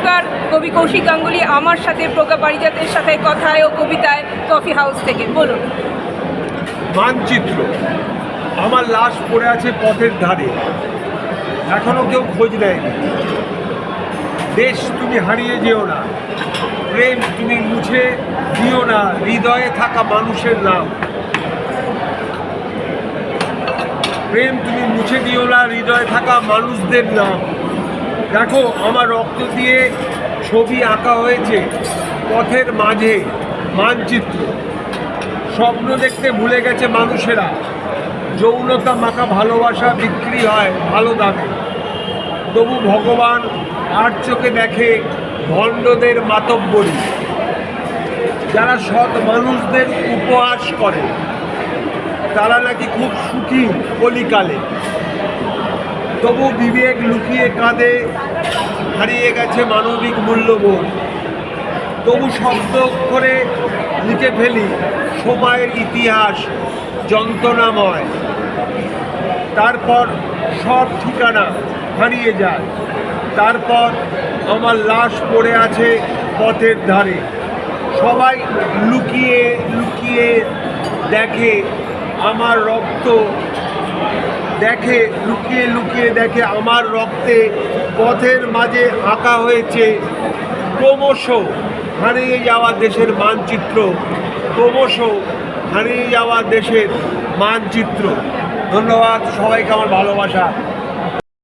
নমস্কার, কবি কৌশিক গাঙ্গুলি আমার সাথে প্রজ্ঞা পারিজাতের সাথে কথায় ও কবিতায় কফি হাউস থেকে। বলুন। মানচিত্র। আমার লাশ পড়ে আছে পথের ধারে, এখনো কেউ খোঁজ নেয়নি। দেশ তুমি হারিয়ে যেও না, প্রেম তুমি মুছে দিও না হৃদয়ে থাকা মানুষের নাম। প্রেম তুমি মুছে দিও না হৃদয়ে থাকা মানুষদের নাম। দেখো, আমার রক্ত দিয়ে ছবি আঁকা হয়েছে পথের মাঝে মানচিত্র। স্বপ্ন দেখতে ভুলে গেছে মানুষেরা, যৌনতা মাখা ভালোবাসা বিক্রি হয় ভালো দামে। তবু ভগবান আর চোখে দেখে ভণ্ডদের মাতব্বরি, যারা সৎ মানুষদের উপহাস করে তারা নাকি খুব সুখী কলিকালে। তবু বিবেক লুকিয়ে কাঁদে, হারিয়ে গেছে মানবিক মূল্যবোধ। তবু শব্দ অক্ষরে লিখে ফেলি সময়ের ইতিহাস যন্ত্রণাময়। তারপর সব ঠিকানা হারিয়ে যায়। তারপর আমার লাশ পড়ে আছে পথের ধারে। সবাই লুকিয়ে লুকিয়ে দেখে আমার রক্ত, লুকিয়ে লুকিয়ে দেখে আমার রক্তে পথের মাঝে আঁকা হয়েছে ক্রমশ হারিয়ে যাওয়া দেশের মানচিত্র। ক্রমশ হারিয়ে যাওয়া দেশের মানচিত্র। ধন্যবাদ সবাইকে, আমার ভালোবাসা।